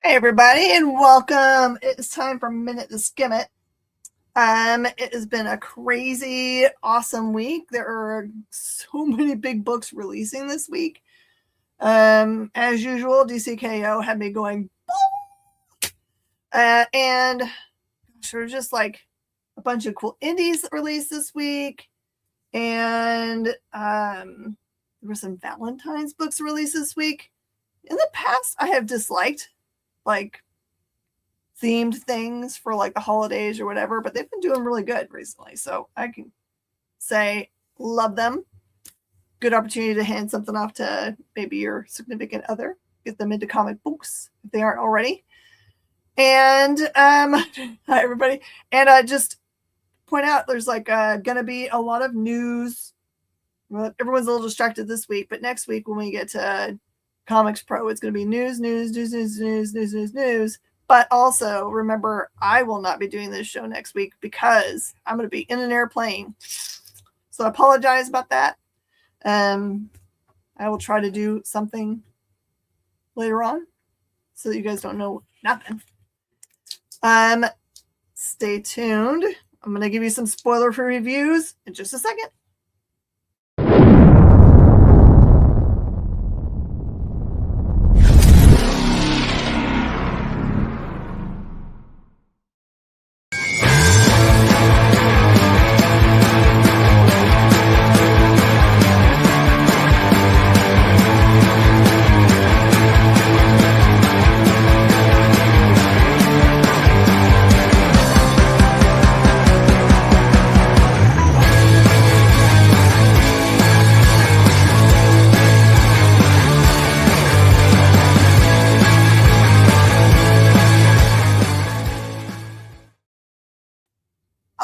Hey everybody, and welcome. It's time for Minute to Skim It. It has been a crazy, awesome week. There are so many big books releasing this week. As usual, DCKO had me going, and sort of just like a bunch of cool indies that released this week, and there were some Valentine's books released this week. In the past, I have disliked like themed things for like the holidays or whatever, but they've been doing really good recently. So I can say love them. Good opportunity to hand something off to maybe your significant other. Get them into comic books if they aren't already. And hi everybody. And just point out there's like gonna be a lot of news. Well, everyone's a little distracted this week, but next week when we get to Comics Pro, it's gonna be news. But also remember, I will not be doing this show next week because I'm going to be in an airplane. So I apologize about that. I will try to do something later on so that you guys don't know nothing. Stay tuned. I'm going to give you some spoiler-free reviews in just a second.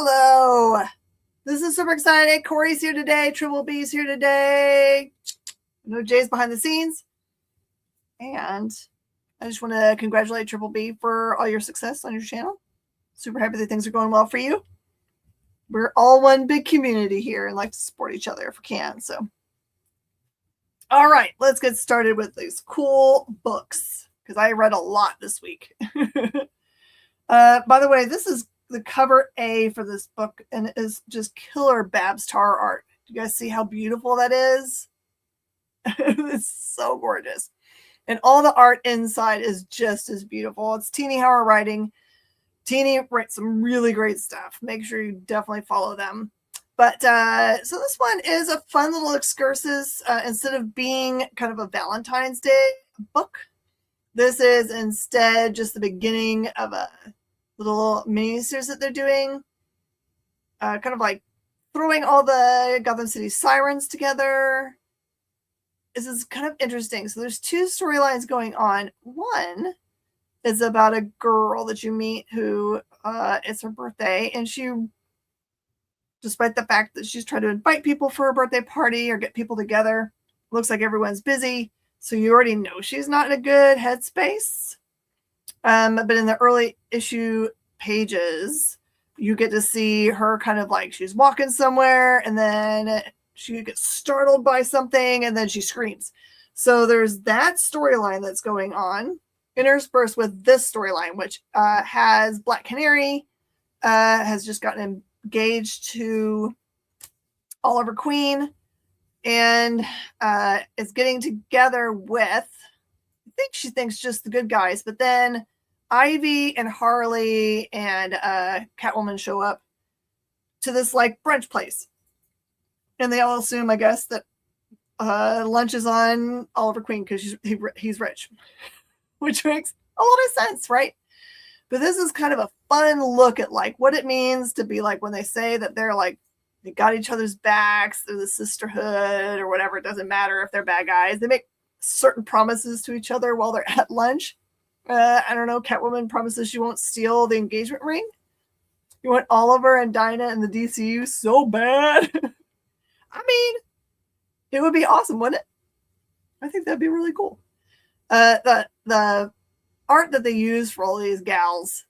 Hello. This is super excited. Corey's here today. Triple B's here today. No Jay's behind the scenes. And I just want to congratulate Triple B for all your success on your channel. Super happy that things are going well for you. We're all one big community here and like to support each other if we can. So, all right, let's get started with these cool books because I read a lot this week. By the way, this is the cover A for this book, and it is just killer Babs Tarr art. Do you guys see how beautiful that is? It's so gorgeous. And all the art inside is just as beautiful. It's Teeny Howard writing. Teeny writes some really great stuff. Make sure you definitely follow them. But so this one is a fun little excursus. Instead of being kind of a Valentine's Day book, this is instead just the beginning of a little mini-series that they're doing. Kind of like throwing all the Gotham City sirens together. This is kind of interesting. So there's two storylines going on. One is about a girl that you meet who it's her birthday, and she, despite the fact that she's trying to invite people for a birthday party or get people together, looks like everyone's busy. So you already know she's not in a good headspace. But in the early issue pages, you get to see her kind of like she's walking somewhere and then she gets startled by something and then she screams. So there's that storyline that's going on interspersed with this storyline, which has Black Canary has just gotten engaged to Oliver Queen and is getting together with, I think she thinks just the good guys, but then Ivy and Harley and Catwoman show up to this like brunch place. And they all assume, I guess, that lunch is on Oliver Queen because he's rich, which makes a lot of sense, right? But this is kind of a fun look at like what it means to be like when they say that they're like, they got each other's backs, they're the sisterhood or whatever. It doesn't matter if they're bad guys. They make certain promises to each other while they're at lunch. I don't know. Catwoman promises she won't steal the engagement ring. You want Oliver and Dinah in the DCU so bad. I mean, it would be awesome, wouldn't it? I think that'd be really cool. The art that they use for all these gals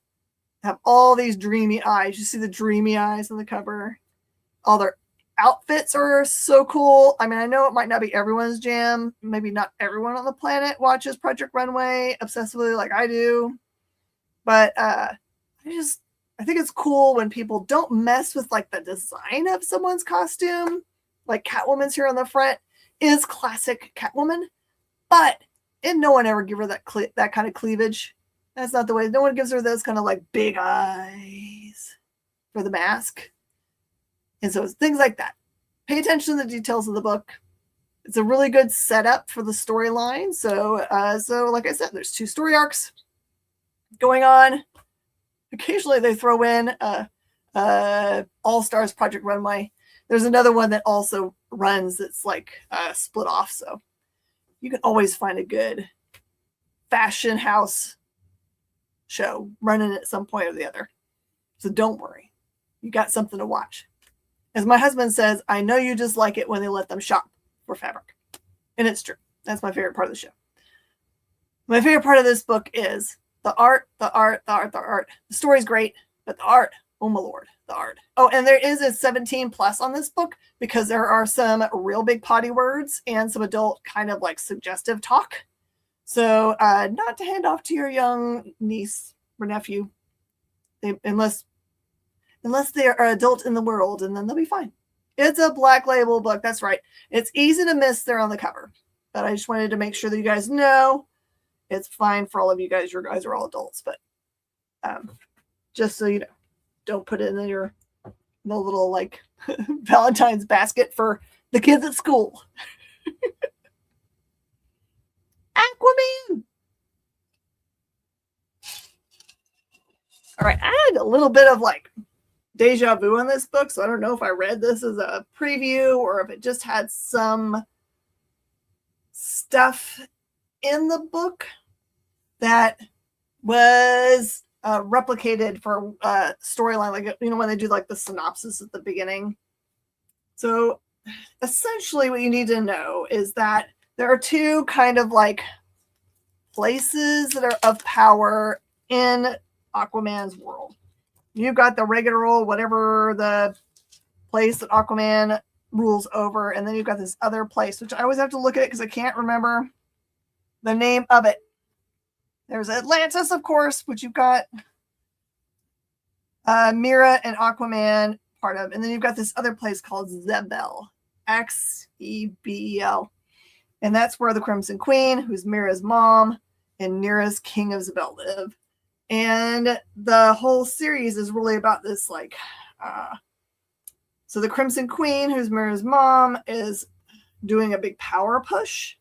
have all these dreamy eyes. You see the dreamy eyes on the cover. All their outfits are so cool. I mean, I know it might not be everyone's jam. Maybe not everyone on the planet watches Project Runway obsessively like I do. But I think it's cool when people don't mess with like the design of someone's costume. Like Catwoman's here on the front is classic Catwoman, but no one ever give her that kind of cleavage. That's not the way. No one gives her those kind of like big eyes for the mask. And so it's things like that. Pay attention to the details of the book. It's a really good setup for the storyline. So like I said, there's 2 story arcs going on. Occasionally they throw in All Stars Project Runway. There's another one that also runs that's like split off. So you can always find a good fashion house show running at some point or the other. So don't worry. You got something to watch. As my husband says, I know you just like it when they let them shop for fabric. And it's true. That's my favorite part of the show. My favorite part of this book is the art, the art, the art, the art. The story's great, but the art, oh my Lord, the art. Oh, and there is a 17 plus on this book because there are some real big potty words and some adult kind of like suggestive talk. So not to hand off to your young niece or nephew, unless they are adult in the world, and then they'll be fine. It's a Black Label book. That's right. It's easy to miss there on the cover, but I just wanted to make sure that you guys know it's fine for all of you guys. Your guys are all adults, but just so you know, don't put it in your little like Valentine's basket for the kids at school. Aquaman. All right, I had a little bit of like deja vu on this book, so I don't know if I read this as a preview or if it just had some stuff in the book that was replicated for storyline, like when they do like the synopsis at the beginning. So essentially what you need to know is that there are 2 kind of like places that are of power in Aquaman's world. You've got the regular old whatever the place that Aquaman rules over, and then you've got this other place, which I always have to look at it because I can't remember the name of it. There's Atlantis, of course, which you've got Mira and Aquaman part of, and then you've got this other place called Xebel, Xebel, and that's where the Crimson Queen, who's Mira's mom, and Mira's King of Xebel live. And the whole series is really about this, like, so the Crimson Queen, who's Mira's mom, is doing a big power push.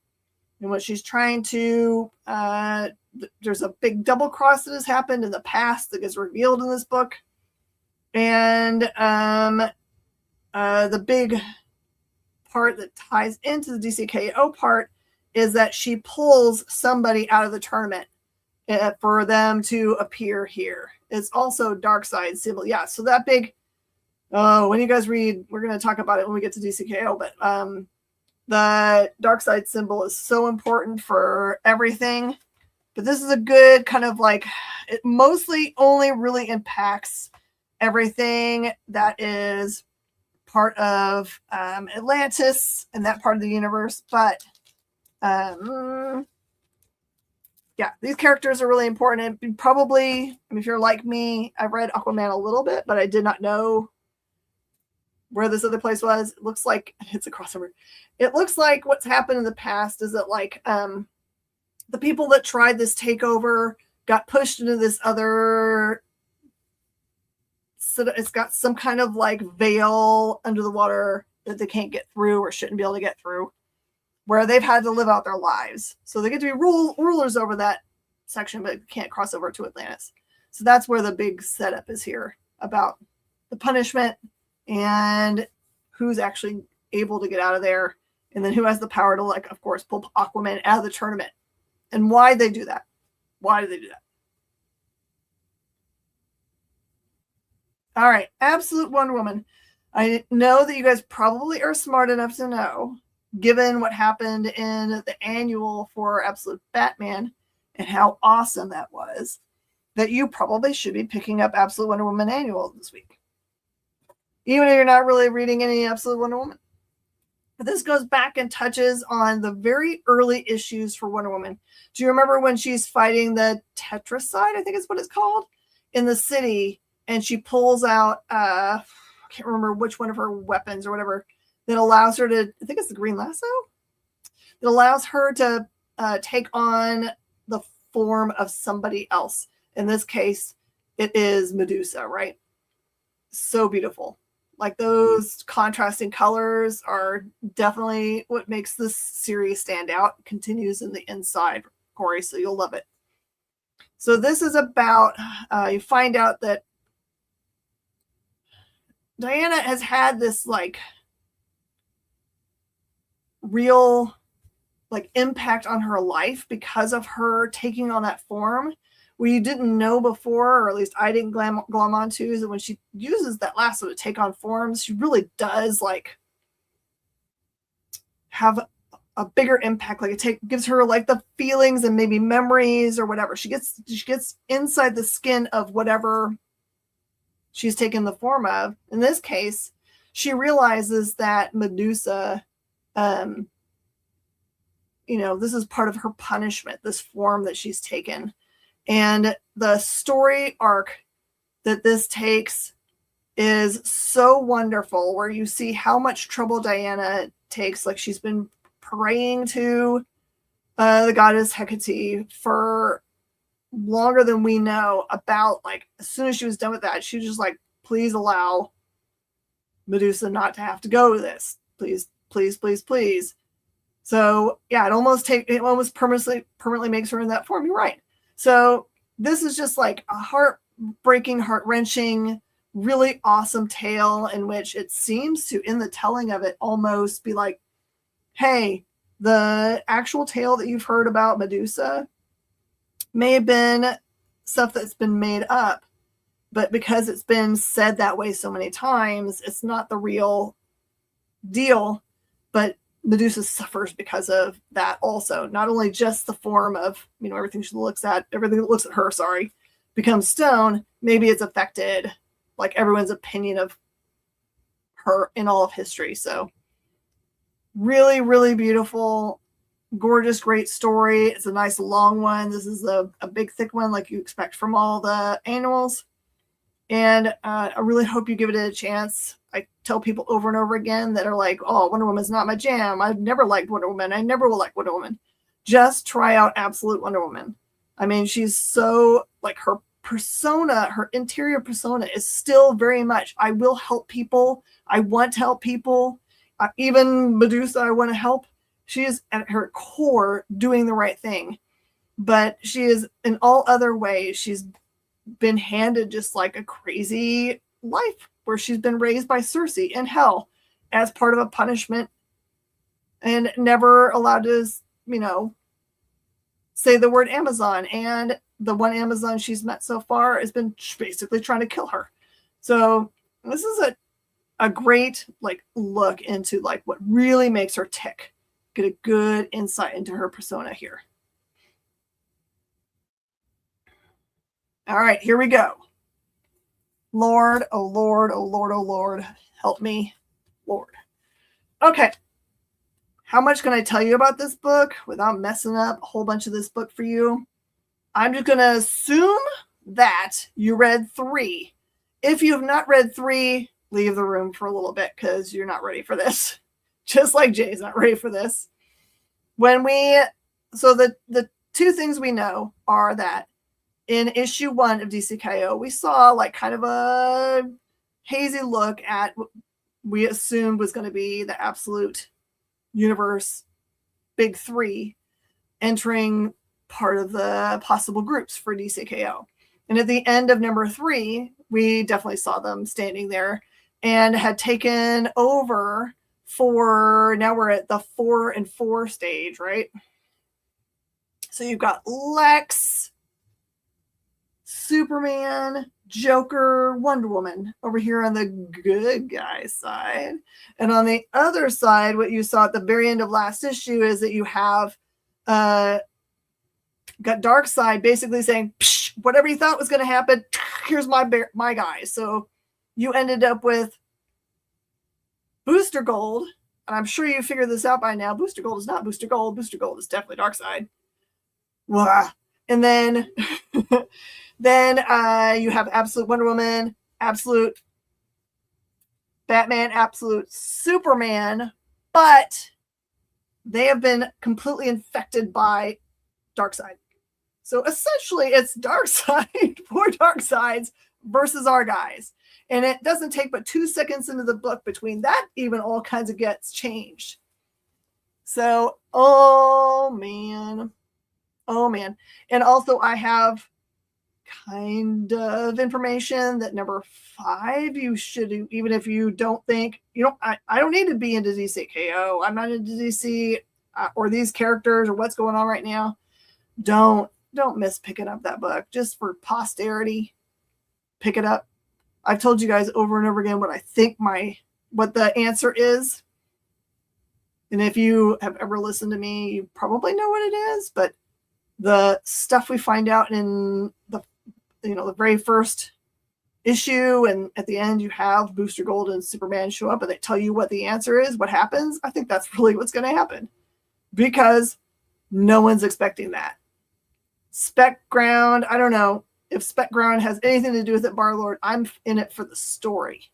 And what she's trying to, there's a big double cross that has happened in the past that gets revealed in this book. And the big part that ties into the DCKO part is that she pulls somebody out of the tournament for them to appear here. It's also Darkseid symbol. Yeah, so that big, when you guys read, we're going to talk about it when we get to DCKO, but the Darkseid symbol is so important for everything. But this is a good kind of like, it mostly only really impacts everything that is part of Atlantis and that part of the universe. But yeah, these characters are really important. And probably, I mean, if you're like me, I've read Aquaman a little bit, but I did not know where this other place was. It looks like it's a crossover. It looks like what's happened in the past is that like the people that tried this takeover got pushed into this other, so it's got some kind of like veil under the water that they can't get through or shouldn't be able to get through, where they've had to live out their lives. So they get to be rulers over that section, but can't cross over to Atlantis. So that's where the big setup is here about the punishment and who's actually able to get out of there. And then who has the power to, like, of course, pull Aquaman out of the tournament. And why they do that. Why do they do that? All right. Absolute Wonder Woman. I know that you guys probably are smart enough to know, given what happened in the annual for Absolute Batman and how awesome that was, that you probably should be picking up Absolute Wonder Woman annual this week. even if you're not really reading any Absolute Wonder Woman. But this goes back and touches on the very early issues for Wonder Woman. Do you remember when she's fighting the Tetracide, I think is what it's called, in the city, and she pulls out, I can't remember which one of her weapons or whatever, that allows her to, I think it's the Green Lasso, that allows her to take on the form of somebody else. In this case, it is Medusa, right? So beautiful. Like those contrasting colors are definitely what makes this series stand out. Continues in the inside, Corey, so you'll love it. So this is about, you find out that Diana has had this like real like impact on her life because of her taking on that form. What you didn't know before, or at least I didn't glom onto, is that when she uses that lasso to take on forms, she really does like have a bigger impact. Like it gives her like the feelings and maybe memories or whatever. She gets inside the skin of whatever she's taken the form of. In this case, she realizes that Medusa, this is part of her punishment, this form that she's taken. And the story arc that this takes is so wonderful, where you see how much trouble Diana takes. Like she's been praying to the goddess Hecate for longer than we know about. Like as soon as she was done with that, she was just like, please allow Medusa not to have to go to this. Please, please, please, please. So yeah, it almost permanently makes her in that form. You're right. So this is just like a heartbreaking, heart-wrenching, really awesome tale in which it seems to, in the telling of it, almost be like, hey, the actual tale that you've heard about Medusa may have been stuff that's been made up, but because it's been said that way so many times, it's not the real deal. But Medusa suffers because of that also. Not only just the form of, everything that looks at her, becomes stone. Maybe it's affected like everyone's opinion of her in all of history. So really, really beautiful, gorgeous, great story. It's a nice long one. This is a big, thick one like you expect from all the annuals. And I really hope you give it a chance. I tell people over and over again that are like, oh, Wonder Woman's not my jam. I've never liked Wonder Woman. I never will like Wonder Woman. Just try out Absolute Wonder Woman. I mean, she's so, like, her persona, her interior persona is still very much, I will help people. I want to help people. Even Medusa, I want to help. She is at her core doing the right thing. But she is, in all other ways, she's been handed just like a crazy life where she's been raised by Circe in hell as part of a punishment and never allowed to, say the word Amazon. And the one Amazon she's met so far has been basically trying to kill her. So this is a great like look into like what really makes her tick. Get a good insight into her persona here. All right, here we go. Lord, oh Lord, oh Lord, oh Lord, help me, Lord. Okay, how much can I tell you about this book without messing up a whole bunch of this book for you? I'm just going to assume that you read 3. If you have not read 3, leave the room for a little bit because you're not ready for this. Just like Jay's not ready for this. So the 2 things we know are that in issue 1 of DCKO, we saw like kind of a hazy look at what we assumed was going to be the Absolute Universe Big 3 entering part of the possible groups for DCKO. And at the end of number 3, we definitely saw them standing there and had taken over now we're at the 4 and 4 stage, right? So you've got Lex, Superman, Joker, Wonder Woman over here on the good guy side. And on the other side, what you saw at the very end of last issue is that you have got Darkseid basically saying, whatever you thought was going to happen, here's my guy. So you ended up with Booster Gold, and I'm sure you figured this out by now, Booster Gold is not Booster Gold. Booster Gold is definitely Darkseid. Blah. And then, you have Absolute Wonder Woman, Absolute Batman, Absolute Superman, but they have been completely infected by Darkseid. So essentially, it's Darkseid, 4 Darkseids versus our guys. And it doesn't take but 2 seconds into the book between that, even all kinds of gets changed. So, oh man. And also I have kind of information that number 5, you should, even if you don't think, I don't need to be into DCKO. I'm not into DC or these characters or what's going on right now. Don't miss picking up that book just for posterity. Pick it up. I've told you guys over and over again what I think what the answer is. And if you have ever listened to me, you probably know what it is, but the stuff we find out in the very first issue, and at the end you have Booster Gold and Superman show up and they tell you what the answer is, what happens. I think that's really what's going to happen because no one's expecting that. Spec Ground, I don't know if Spec Ground has anything to do with it, Barlord. I'm in it for the story.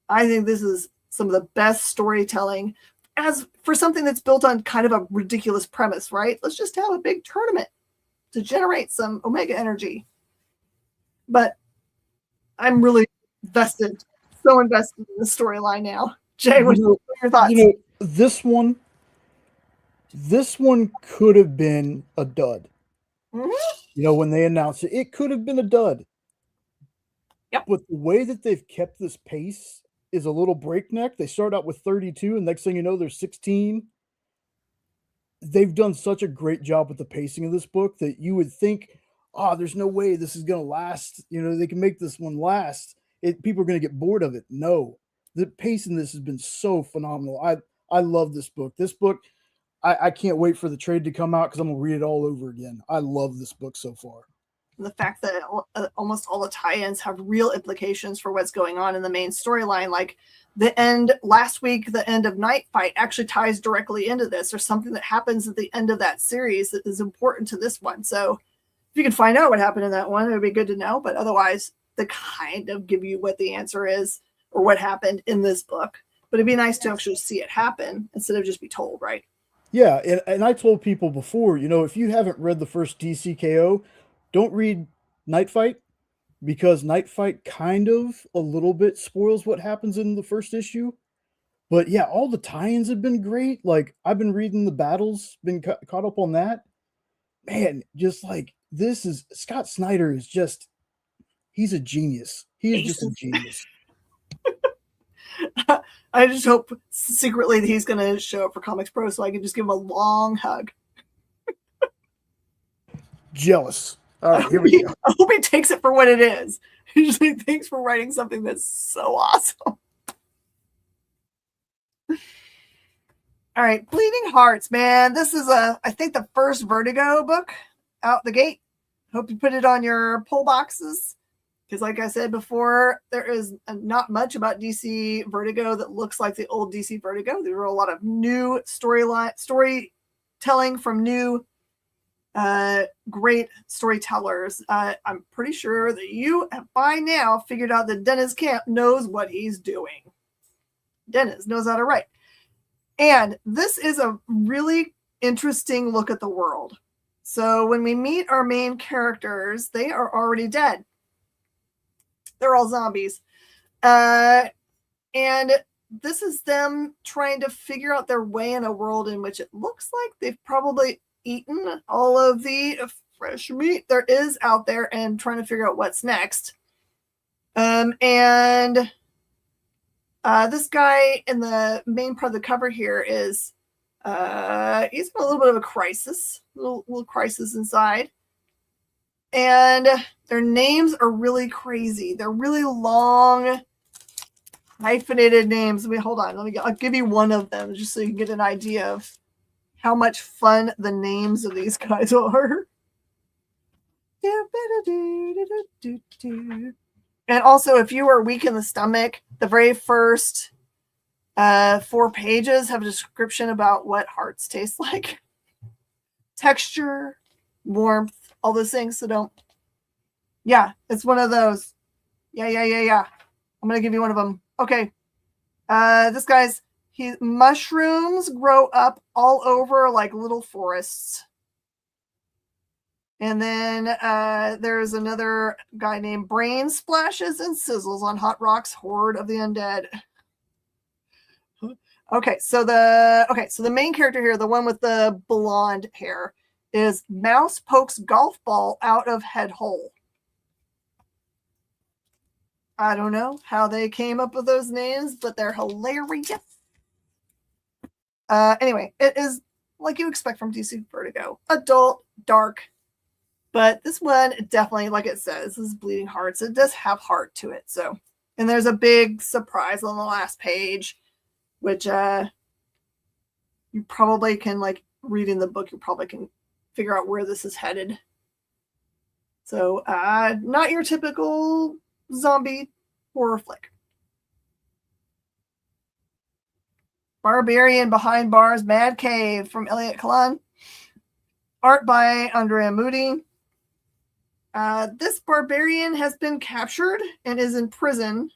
I think this is some of the best storytelling as for something that's built on kind of a ridiculous premise, right? Let's just have a big tournament to generate some Omega energy. But I'm really so invested in the storyline now. Jay, what are your thoughts? This one could have been a dud. Mm-hmm. When they announced it, it could have been a dud. Yep. But the way that they've kept this pace is a little breakneck. They start out with 32, and next thing you know, there's 16. They've done such a great job with the pacing of this book that you would think, there's no way this is going to last. They can make this one last. People are going to get bored of it. No, the pace in this has been so phenomenal. I love this book. This book, I can't wait for the trade to come out because I'm going to read it all over again. I love this book so far. The fact that almost all the tie-ins have real implications for what's going on in the main storyline. Like last week, the end of Night Fight actually ties directly into this, or something that happens at the end of that series that is important to this one. So if you can find out what happened in that one, it would be good to know. But otherwise, they kind of give you what the answer is or what happened in this book. But it'd be nice to actually see it happen instead of just be told, right? Yeah, and I told people before, if you haven't read the first DCKO, don't read Night Fight, because Night Fight kind of a little bit spoils what happens in the first issue. But yeah, all the tie-ins have been great. Like, I've been reading the battles, been caught up on that. Man, just like, Scott Snyder is just, he's a genius. He is just a genius. I just hope secretly that he's going to show up for Comics Pro so I can just give him a long hug. Jealous. All right, here we go. I hope he takes it for what it is. He's like, thanks for writing something that's so awesome. All right, Bleeding Hearts, man. This is I think the first Vertigo book out the gate. Hope you put it on your pull boxes. Because like I said before, there is not much about DC Vertigo that looks like the old DC Vertigo. There were a lot of new storytelling from new great storytellers. I'm pretty sure that you have by now figured out that Dennis Camp knows what he's doing. Dennis knows how to write. And this is a really interesting look at the world. So when we meet our main characters, they are already dead. They're all zombies. And this is them trying to figure out their way in a world in which it looks like they've probably eaten all of the fresh meat there is out there and trying to figure out what's next. And this guy in the main part of the cover here is he's in a little bit of a crisis, little crisis inside. And their names are really crazy. They're really long, hyphenated names. Hold on. I'll give you one of them just so you can get an idea of how much fun the names of these guys are. And also, if you are weak in the stomach, the very first 4 pages have a description about what hearts taste like. Texture, warmth, all those things. So don't. Yeah, it's one of those. Yeah. I'm going to give you one of them. Okay. This guy's, mushrooms grow up all over like little forests. And then there's another guy named Brain Splashes and Sizzles on Hot Rocks, Horde of the Undead. Okay, so the main character here, the one with the blonde hair, is Mouse Pokes Golf Ball Out of Head Hole. I don't know how they came up with those names, but they're hilarious. Anyway, it is like you expect from DC Vertigo. Adult, dark. But this one, definitely, like it says, is Bleeding Hearts. It does have heart to it. So, and there's a big surprise on the last page, which you probably can, like, reading the book, you probably can figure out where this is headed. So, not your typical zombie horror flick. Barbarian Behind Bars Mad Cave from Elliot Kalan. Art by Andrea Moody. This barbarian has been captured and is in prison.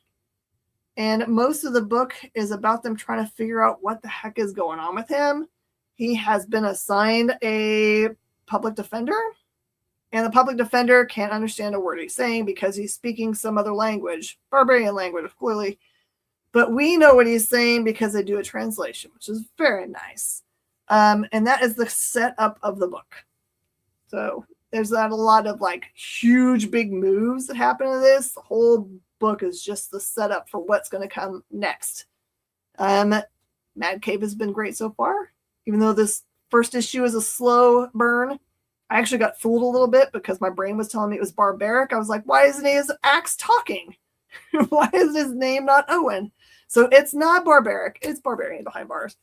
And most of the book is about them trying to figure out what the heck is going on with him. He has been assigned a public defender. And the public defender can't understand a word he's saying because he's speaking some other language. Barbarian language, clearly. But we know what he's saying because they do a translation, which is very nice. And that is the setup of the book. So there's not a lot of like huge big moves that happen in this. The whole book is just the setup for what's going to come next. Mad Cave has been great so far. Even though this first issue is a slow burn, I actually got fooled a little bit because my brain was telling me it was barbaric. I was like, why isn't his axe talking? Why is his name not Owen? So it's not barbaric. It's Barbarian Behind Bars.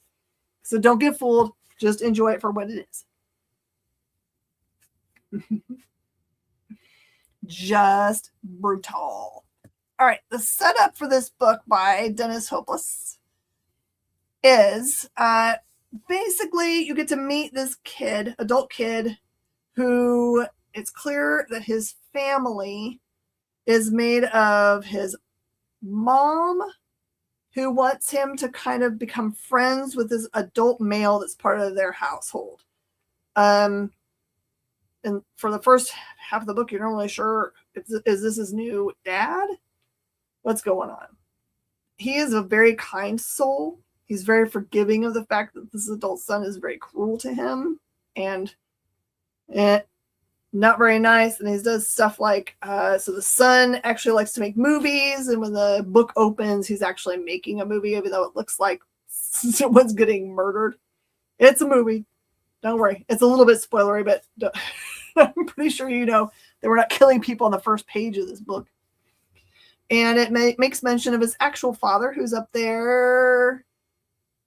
So don't get fooled. Just enjoy it for what it is. Just brutal. All right. The setup for this book by Dennis Hopeless is basically you get to meet this kid, adult kid, who it's clear that his family is made of his mom, who wants him to kind of become friends with this adult male that's part of their household. And for the first half of the book, you're not really sure, is this his new dad? What's going on? He is a very kind soul. He's very forgiving of the fact that this adult son is very cruel to him and not very nice. And he does stuff like, so the son actually likes to make movies. And when the book opens, he's actually making a movie, even though it looks like someone's getting murdered. It's a movie. Don't worry. It's a little bit spoilery, but I'm pretty sure you know that we're not killing people on the first page of this book. And it makes mention of his actual father, who's up there,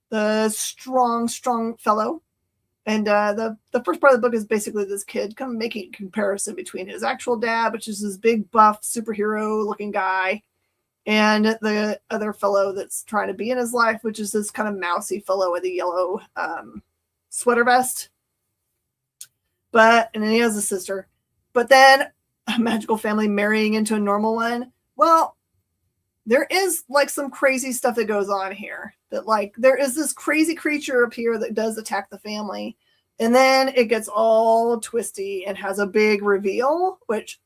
the strong fellow. And the first part of the book is basically this kid kind of making a comparison between his actual dad, which is this big buff superhero looking guy, and the other fellow that's trying to be in his life, which is this kind of mousy fellow with a yellow sweater vest. And then he has a sister. But then a magical family marrying into a normal one. Well, there is like some crazy stuff that goes on here. That like there is this crazy creature up here that does attack the family. And then it gets all twisty and has a big reveal, which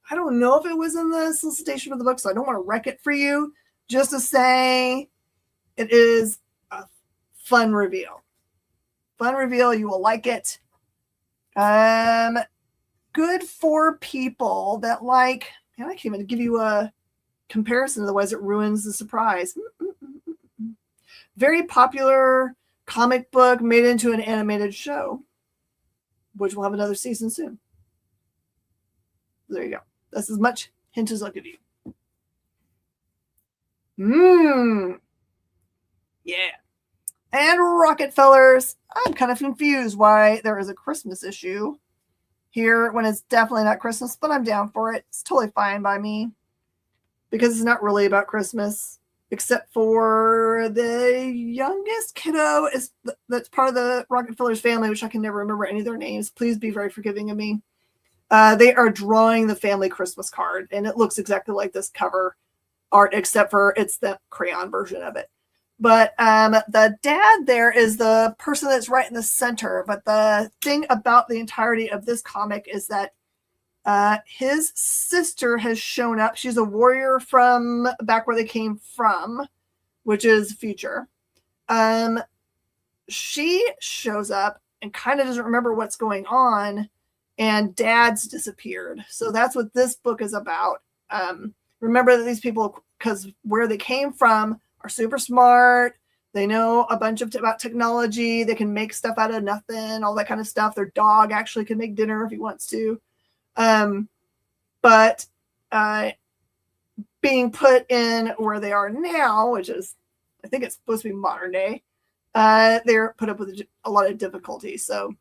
I don't know if it was in the solicitation of the book, so I don't want to wreck it for you. Just to say it is a fun reveal. Fun reveal. You will like it. Good for people that like, and I can't even give you a comparison, otherwise it ruins the surprise. Very popular comic book made into an animated show, which will have another season soon. There you go. That's as much hint as I'll give you. Yeah. And Rocketfellers, I'm kind of confused why there is a Christmas issue here when it's definitely not Christmas, but I'm down for it. It's totally fine by me because it's not really about Christmas. except for the youngest kiddo that's part of the Rocket Fillers family, which I can never remember any of their names. Please be very forgiving of me. They are drawing the family Christmas card, and it looks exactly like this cover art, except for it's the crayon version of it. But the dad there is the person that's right in the center. But the thing about the entirety of this comic is that his sister has shown up. She's a warrior from back where they came from, which is future. She shows up and kind of doesn't remember what's going on, and dad's disappeared. So that's what this book is about. Remember that these people, because where they came from, are super smart. They know a bunch about technology. They can make stuff out of nothing, all that kind of stuff. Their dog actually can make dinner if he wants to. But being put in where they are now, which is, I think it's supposed to be modern day, they're put up with a lot of difficulty. So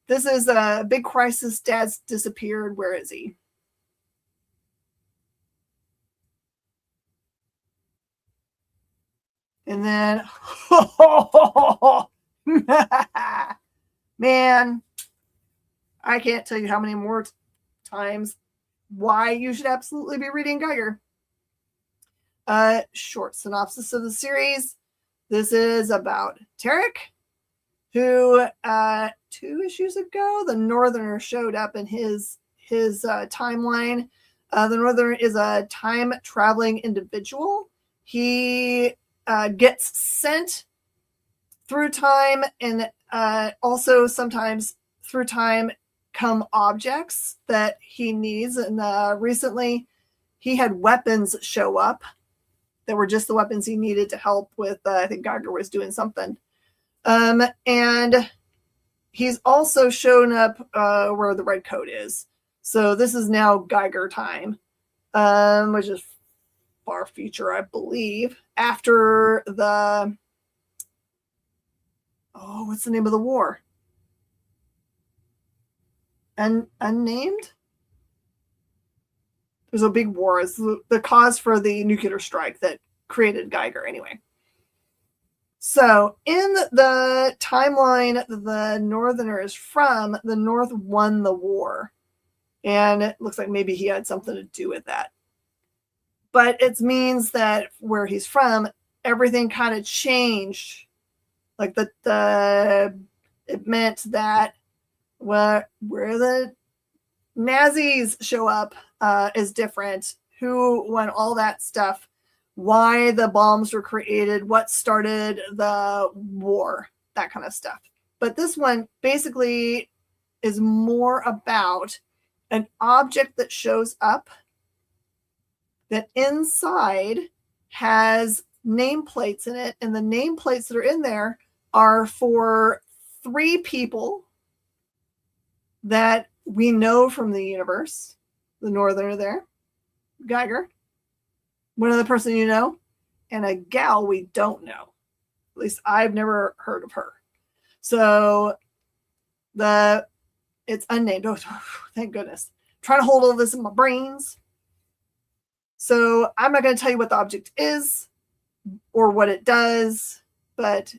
this is a big crisis. Dad's disappeared. Where is he? And then, man, I can't tell you how many more times why you should absolutely be reading Geiger. Short synopsis of the series. This is about Tarek, who 2 issues ago, the Northerner showed up in his timeline. The Northerner is a time-traveling individual. He gets sent through time, and also sometimes through time come objects that he needs. And recently he had weapons show up that were just the weapons he needed to help with, I think Geiger was doing something. And he's also shown up where the red coat is. So this is now Geiger time, which is far future, I believe, after the, what's the name of the war? Unnamed? There's a big war. It's the cause for the nuclear strike that created Geiger anyway. So in the timeline the Northerner is from, the North won the war. And it looks like maybe he had something to do with that. But it means that where he's from, everything kind of changed. Like it meant that where the Nazis show up is different. Who won all that stuff? Why the bombs were created? What started the war? That kind of stuff. But this one basically is more about an object that shows up that inside has nameplates in it, and the nameplates that are in there are for 3 people that we know from the universe. The Northerner there, Geiger, one other person you know, and a gal we don't know. At least I've never heard of her. So it's unnamed. Oh, thank goodness. I'm trying to hold all this in my brains. So I'm not going to tell you what the object is or what it does, but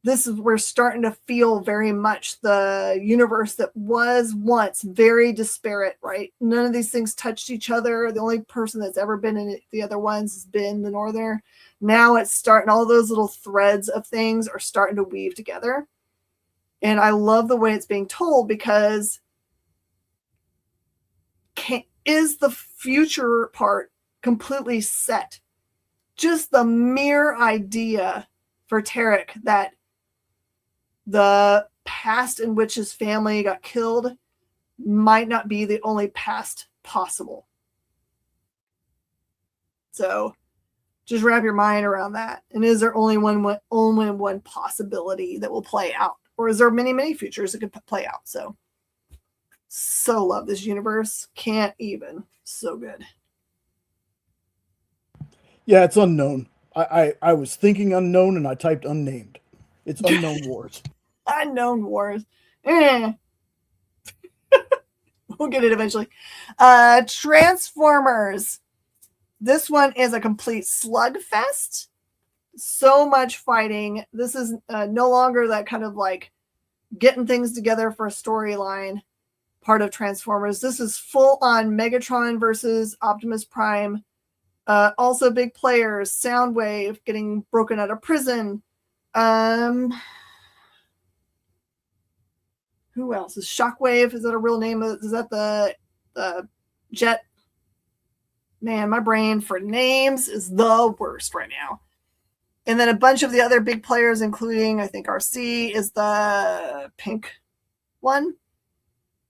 this is, we're starting to feel very much the universe that was once very disparate, right? None of these things touched each other. The only person that's ever been in it, the other ones, has been the Northerner. Now it's starting, all those little threads of things are starting to weave together. And I love the way it's being told, because is the future part completely set? Just the mere idea for Tarek that the past in which his family got killed might not be the only past possible. So just wrap your mind around that. And is there only one possibility that will play out? Or is there many, many futures that could play out? So love this universe. Can't even. So good. Yeah, it's unknown. I was thinking unknown and I typed unnamed. It's Unknown Wars. Unknown Wars. We'll get it eventually. Transformers. This one is a complete slugfest. So much fighting. This is no longer that kind of like getting things together for a storyline part of Transformers. This is full on Megatron versus Optimus Prime. Also big players, Soundwave getting broken out of prison. Who else? Is Shockwave? Is that a real name? Is that the jet? Man, my brain for names is the worst right now. And then a bunch of the other big players, including, I think, RC is the pink one.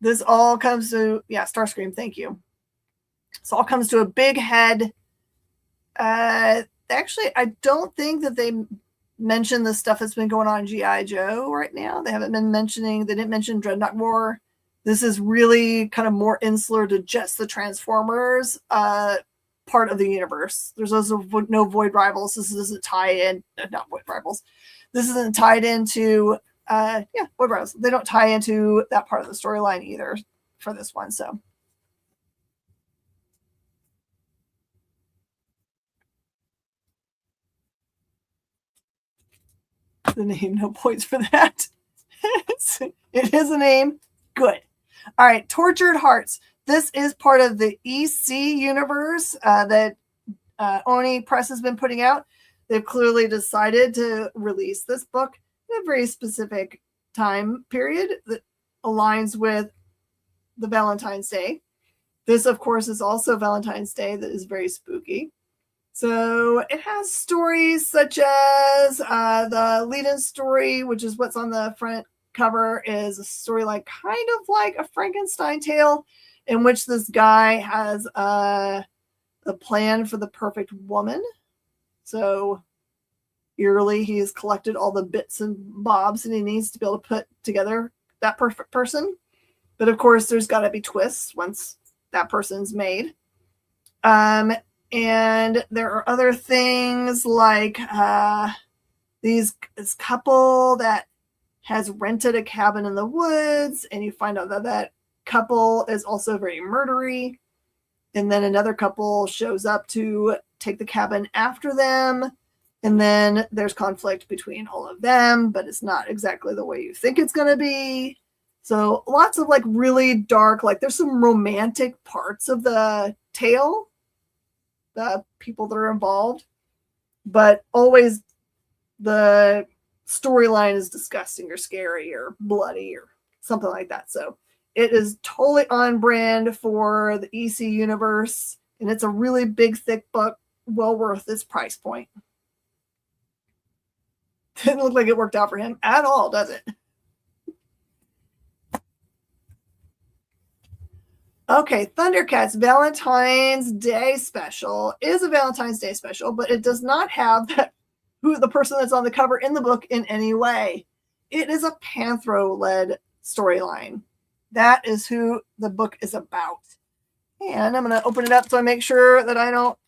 This all comes to, yeah, Starscream, thank you. This all comes to a big head. Actually, I don't think that they mention the stuff that's been going on in G.I. Joe right now. They haven't been mentioning, they didn't mention Dreadnought War. This is really kind of more insular to just the Transformers part of the universe. There's also no Void Rivals. This doesn't tie in, not Void Rivals. This isn't tied into, Void Rivals. They don't tie into that part of the storyline either for this one. So. The name, no points for that. It is a name. Good. All right, Tortured Hearts. This is part of the EC universe that Oni Press has been putting out. They've clearly decided to release this book in a very specific time period that aligns with the Valentine's Day. This, of course, is also Valentine's Day that is very spooky. So it has stories such as the lead-in story, which is what's on the front cover, is a story like kind of like a Frankenstein tale in which this guy has a plan for the perfect woman. So eerily, he's collected all the bits and bobs that he needs to be able to put together that perfect person. But of course, there's got to be twists once that person's made. And there are other things like this couple that has rented a cabin in the woods, and you find out that that couple is also very murdery. And then another couple shows up to take the cabin after them. And then there's conflict between all of them, but it's not exactly the way you think it's going to be. So lots of like really dark, like there's some romantic parts of the tale, the people that are involved, but always the storyline is disgusting or scary or bloody or something like that. So it is totally on brand for the EC universe, and it's a really big, thick book, well worth its price point. Didn't look like it worked out for him at all, does it? Okay, Thundercats Valentine's Day special is a Valentine's Day special, but it does not have the person that's on the cover in the book in any way. It is a Panthro-led storyline. That is who the book is about. And I'm going to open it up so I make sure that I don't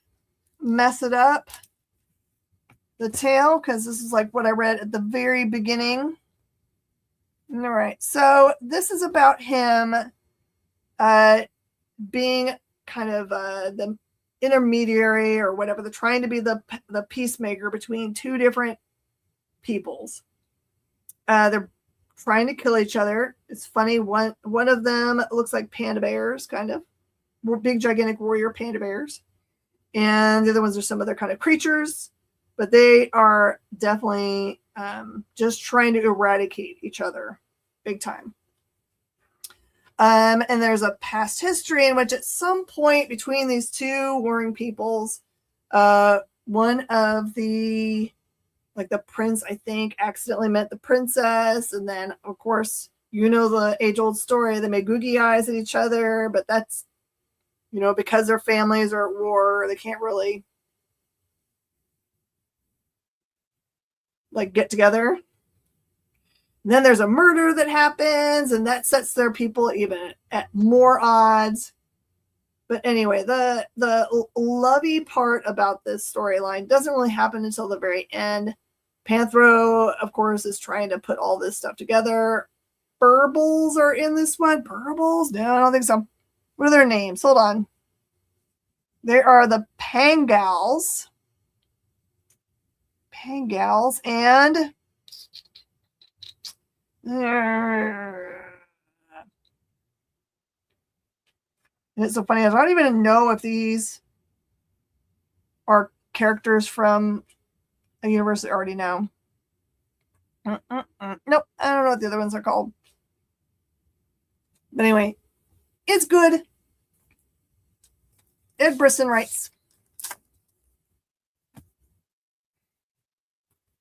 mess it up. The tale, because this is like what I read at the very beginning. All right, so this is about him being kind of the intermediary or whatever. They're trying to be the peacemaker between two different peoples. They're trying to kill each other. It's funny. One of them looks like panda bears, kind of big, gigantic warrior panda bears. And the other ones are some other kind of creatures, but they are definitely just trying to eradicate each other big time. And there's a past history in which at some point between these two warring peoples, one of the prince, I think, accidentally met the princess. And then, of course, the age-old story, they made googie eyes at each other, but that's, because their families are at war, they can't really get together. And then there's a murder that happens, and that sets their people even at more odds. But anyway, the lovey part about this storyline doesn't really happen until the very end. Panthro, of course, is trying to put all this stuff together. Burbles are in this one. Burbles? No, I don't think so. What are their names? Hold on. They are the Pangals. Pangals, and it's so funny. I don't even know if these are characters from a universe I already know. Nope, I don't know what the other ones are called. But anyway, it's good. Ed Brisson writes,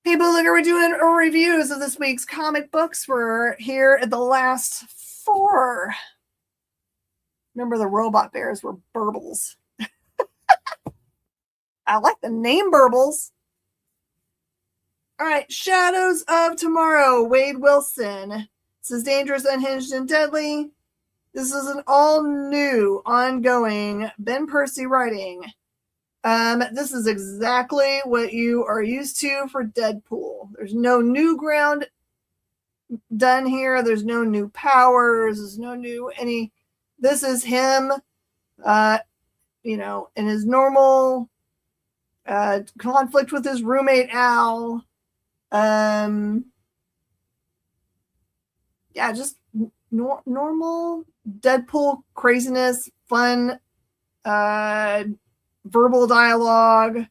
people, look, we're doing reviews of this week's comic books. We're here at the last 4. Remember, the robot bears were Burbles. I like the name Burbles. All right, Shadows of Tomorrow, Wade Wilson. This is Dangerous, Unhinged, and Deadly. This is an all-new, ongoing Ben Percy writing. This is exactly what you are used to for Deadpool. There's no new ground done here. There's no new powers. There's no new any. This is him, in his normal conflict with his roommate Al. Just normal Deadpool craziness, fun, verbal dialogue.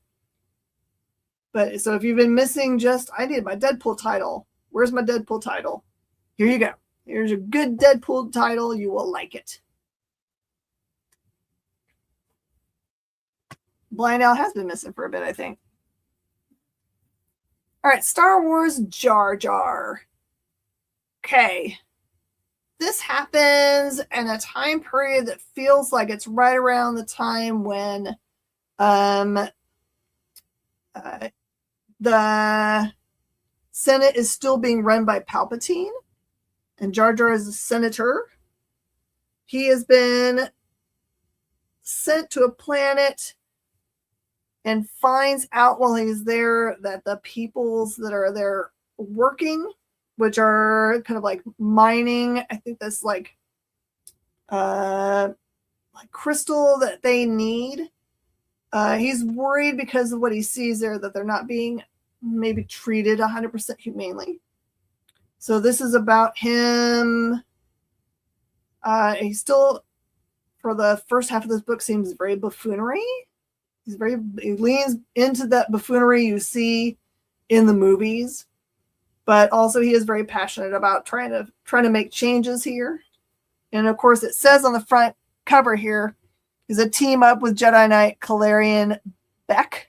But so if you've been missing I need my Deadpool title. Where's my Deadpool title? Here you go. Here's a good Deadpool title. You will like it. Blind Al has been missing for a bit, I think. All right, Star Wars Jar Jar. Okay. This happens in a time period that feels like it's right around the time when the Senate is still being run by Palpatine, and Jar Jar is a senator. He has been sent to a planet and finds out while he's there that the peoples that are there working, which are kind of like mining, I think that's like crystal that they need. He's worried because of what he sees there, that they're not being maybe treated 100% humanely. So this is about him. He still, for the first half of this book, seems very buffoonery. He leans into that buffoonery you see in the movies, but also he is very passionate about trying to make changes here. And of course, it says on the front cover here, is a team up with Jedi Knight Kalarian Beck,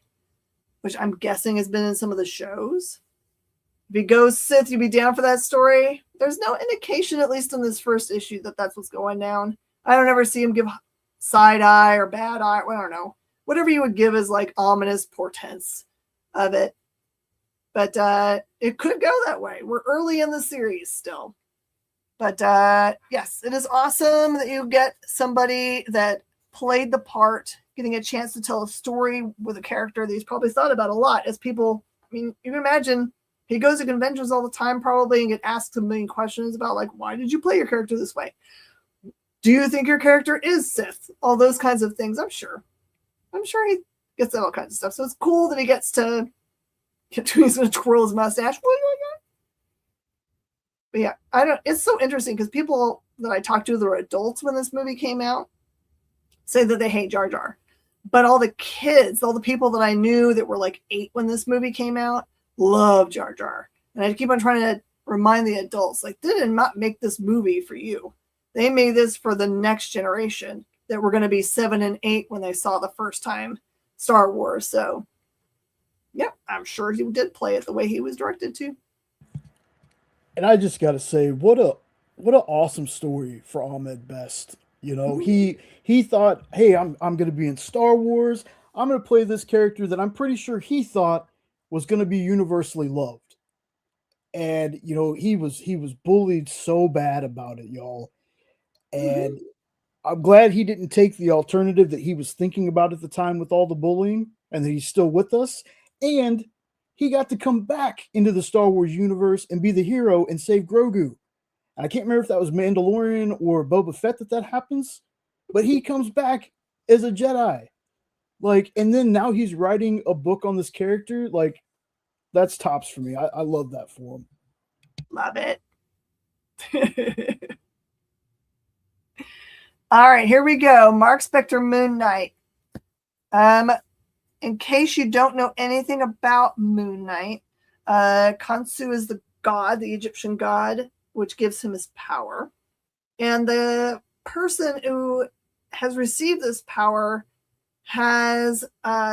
which I'm guessing has been in some of the shows. If he goes Sith, you'd be down for that story. There's no indication, at least in this first issue, that that's what's going down. I don't ever see him give side eye or bad eye. Well, I don't know. Whatever you would give is like ominous portents of it. But it could go that way. We're early in the series still. But yes, it is awesome that you get somebody that played the part, getting a chance to tell a story with a character that he's probably thought about a lot. As people, I mean, you can imagine he goes to conventions all the time probably and get asked a million questions about, like, why did you play your character this way? Do you think your character is Sith? All those kinds of things. I'm sure he gets all kinds of stuff. So it's cool that he gets to he's going to twirl his mustache. But yeah, it's so interesting because people that I talked to that were adults when this movie came out say that they hate Jar Jar. But all the kids, all the people that I knew that were like 8 when this movie came out, love Jar Jar. And I keep on trying to remind the adults, like, they did not make this movie for you. They made this for the next generation that were going to be 7 and 8 when they saw the first time Star Wars. So, yeah, I'm sure he did play it the way he was directed to. And I just got to say, what an awesome story for Ahmed Best. You know, he thought, hey, I'm going to be in Star Wars. I'm going to play this character that I'm pretty sure he thought was going to be universally loved. And, you know, he was bullied so bad about it, y'all. And I'm glad he didn't take the alternative that he was thinking about at the time with all the bullying, and that he's still with us. And he got to come back into the Star Wars universe and be the hero and save Grogu. And I can't remember if that was Mandalorian or Boba Fett that happens, but he comes back as a Jedi. Like, and then now he's writing a book on this character. Like, that's tops for me. I love that for him. Love it. All right, here we go. Marc, Spector, Moon Knight. In case you don't know anything about Moon Knight, Khonsu is the god, the Egyptian god, which gives him his power. And the person who has received this power has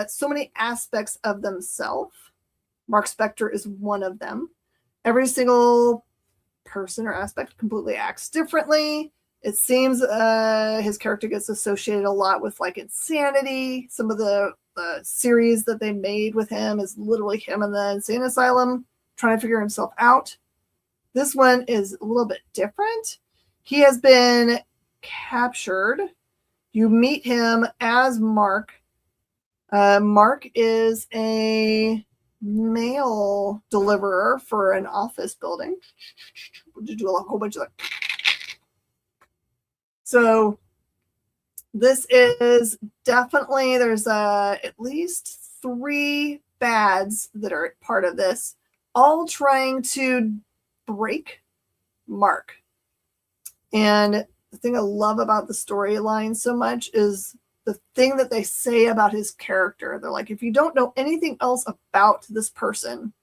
so many aspects of themselves. Marc Spector is one of them. Every single person or aspect completely acts differently. It seems his character gets associated a lot with like insanity. Some of the series that they made with him is literally him in the insane asylum trying to figure himself out. This one is a little bit different. He has been captured. You meet him as Marc. Marc is a mail deliverer for an office building. We'll do a whole bunch of that. So this is definitely, there's at least 3 bads that are part of this, all trying to break Marc. And the thing I love about the storyline so much is the thing that they say about his character. They're like, if you don't know anything else about this person,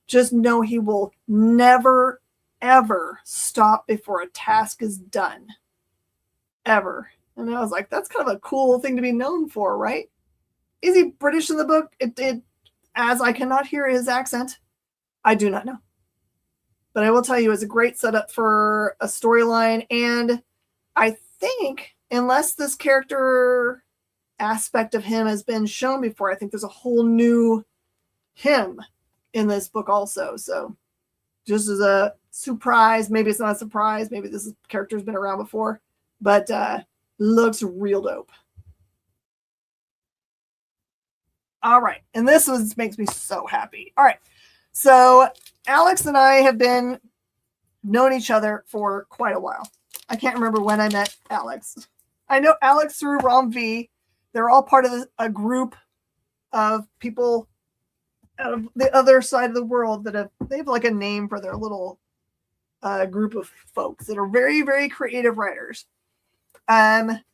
just know he will never, ever stop before a task is done. Ever. And I was like, that's kind of a cool thing to be known for, right? Is he British in the book? As I cannot hear his accent, I do not know. But I will tell you, it's a great setup for a storyline. And I think, unless this character aspect of him has been shown before, I think there's a whole new him in this book also. So just as a surprise, maybe it's not a surprise, maybe this character's been around before, but looks real dope. All right. And this makes me so happy. All right. So Alex and I have been known each other for quite a while. I can't remember when I met Alex. I know Alex through Rom V. They're all part of a group of people out of the other side of the world that they have like a name for their little group of folks that are very, very creative writers. But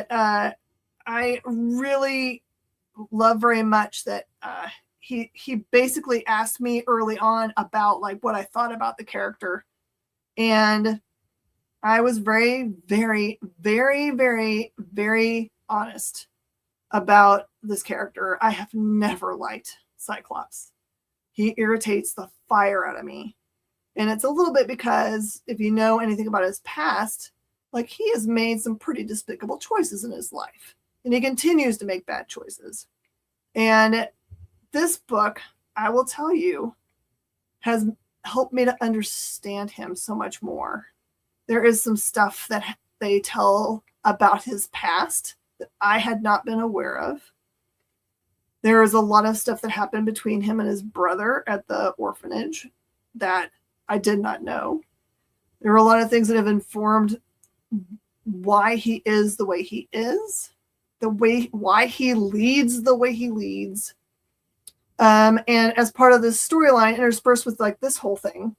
I really love very much that he basically asked me early on about like what I thought about the character. And I was very, very, very, very, very honest about this character. I have never liked Cyclops. He irritates the fire out of me. And it's a little bit because if you know anything about his past, like he has made some pretty despicable choices in his life. And he continues to make bad choices. And this book, I will tell you, has helped me to understand him so much more. There is some stuff that they tell about his past that I had not been aware of. There is a lot of stuff that happened between him and his brother at the orphanage that I did not know. There are a lot of things that have informed why he is the way he is, why he leads the way he leads. And as part of this storyline, interspersed with like this whole thing,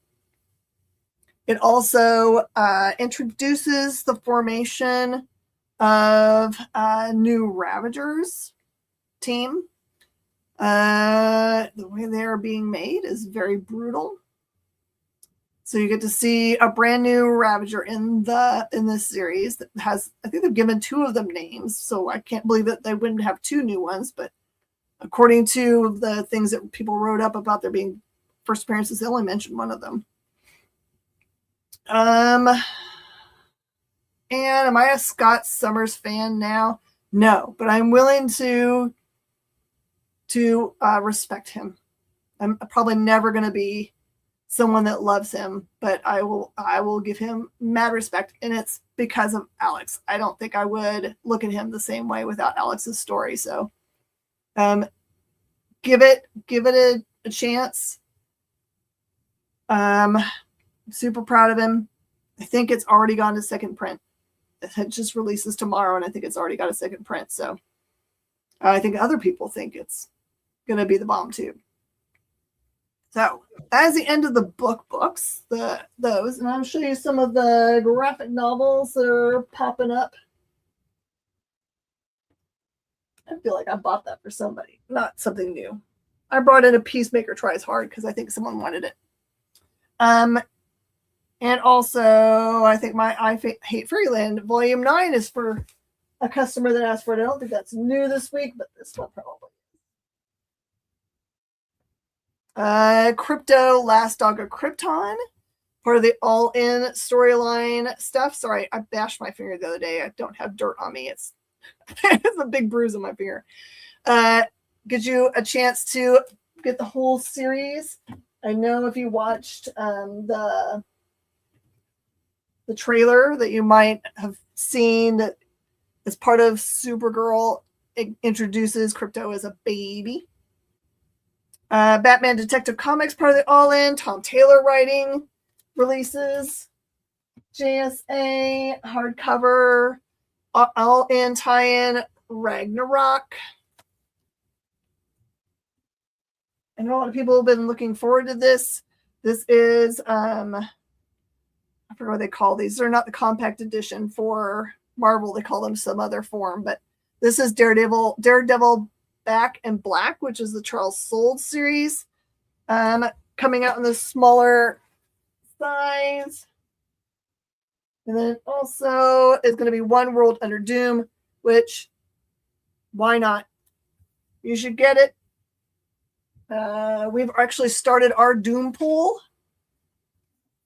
it also introduces the formation of a new Ravagers team. The way they're being made is very brutal. So you get to see a brand new Ravager in this series that has, I think they've given 2 of them names, so I can't believe that they wouldn't have 2 new ones, but according to the things that people wrote up about there being first appearances, they only mentioned one of them. And am I a Scott Summers fan now? No, but I'm willing to respect him. I'm probably never going to be someone that loves him, but I will give him mad respect, and it's because of Alex. I don't think I would look at him the same way without Alex's story. So, give it a chance. Super proud of him. I think it's already gone to second print. It just releases tomorrow, and I think it's already got a second print. So, I think other people think it's going to be the bomb too. So that is the end of the books, those, and I'll show you some of the graphic novels that are popping up. I feel like I bought that for somebody, not something new. I brought in a Peacemaker Tries Hard because I think someone wanted it. And also, I think my I Hate Fairyland Volume 9 is for a customer that asked for it. I don't think that's new this week, but this one probably. Crypto Last Dog of Krypton, part of the All-In storyline stuff. Sorry, I bashed my finger the other day. I don't have dirt on me. It's a big bruise on my finger. Gives you a chance to get the whole series. I know if you watched the trailer that you might have seen that as part of Supergirl, it introduces Crypto as a baby. Batman Detective Comics, part of the All-In, Tom Taylor writing releases. JSA, hardcover, All-In tie-in, Ragnarok. I know a lot of people have been looking forward to this. This is, I forget what they call these. They're not the compact edition for Marvel. They call them some other form, but this is Daredevil Back in Black, which is the Charles Soule series, coming out in the smaller size. And then also is going to be One World Under Doom, which, why not? You should get it. We've actually started our Doom pool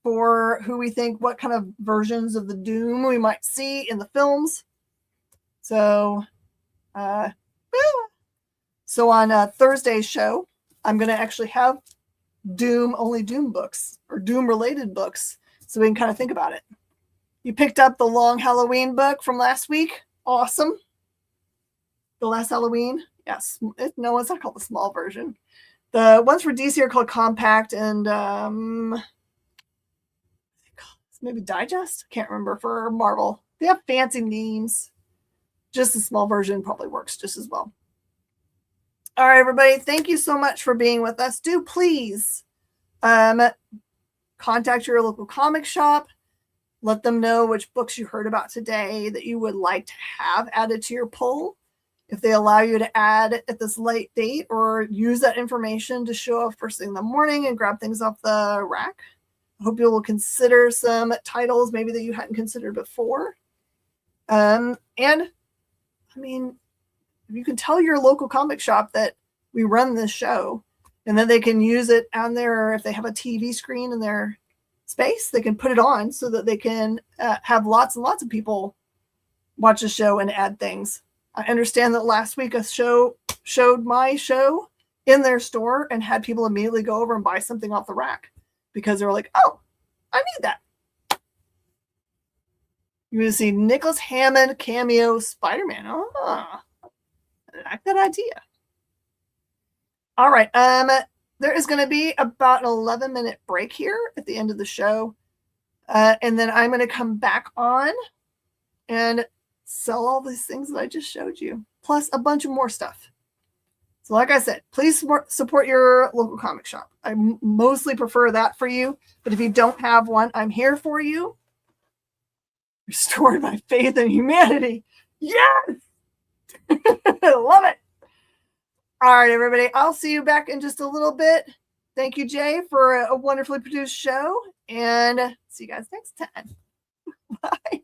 for who we think, what kind of versions of the Doom we might see in the films. So, on Thursday's show, I'm going to actually have only Doom books or Doom related books, so we can kind of think about it. You picked up the Long Halloween book from last week. Awesome. The Last Halloween. Yes. No, it's not called the small version. The ones for DC are called Compact and maybe Digest. I can't remember for Marvel. They have fancy names. Just the small version probably works just as well. All right, everybody. Thank you so much for being with us. Do please contact your local comic shop. Let them know which books you heard about today that you would like to have added to your poll. If they allow you to add at this late date or use that information to show up first thing in the morning and grab things off the rack. I hope you will consider some titles maybe that you hadn't considered before. And I mean, you can tell your local comic shop that we run this show and then they can use it on their, if they have a TV screen in their space, they can put it on so that they can have lots and lots of people watch the show and add things. I understand that last week a show showed my show in their store and had people immediately go over and buy something off the rack because they were like, oh, I need that. You're going to see Nicholas Hammond cameo Spider-Man. Oh, I like that idea. All right. There is going to be about an 11-minute break here at the end of the show. And then I'm going to come back on and sell all these things that I just showed you, plus a bunch of more stuff. So like I said, please support your local comic shop. I mostly prefer that for you. But if you don't have one, I'm here for you. Restored my faith in humanity. Yes! I love it. All right, everybody. I'll see you back in just a little bit. Thank you, Jay, for a wonderfully produced show. And see you guys next time. Bye.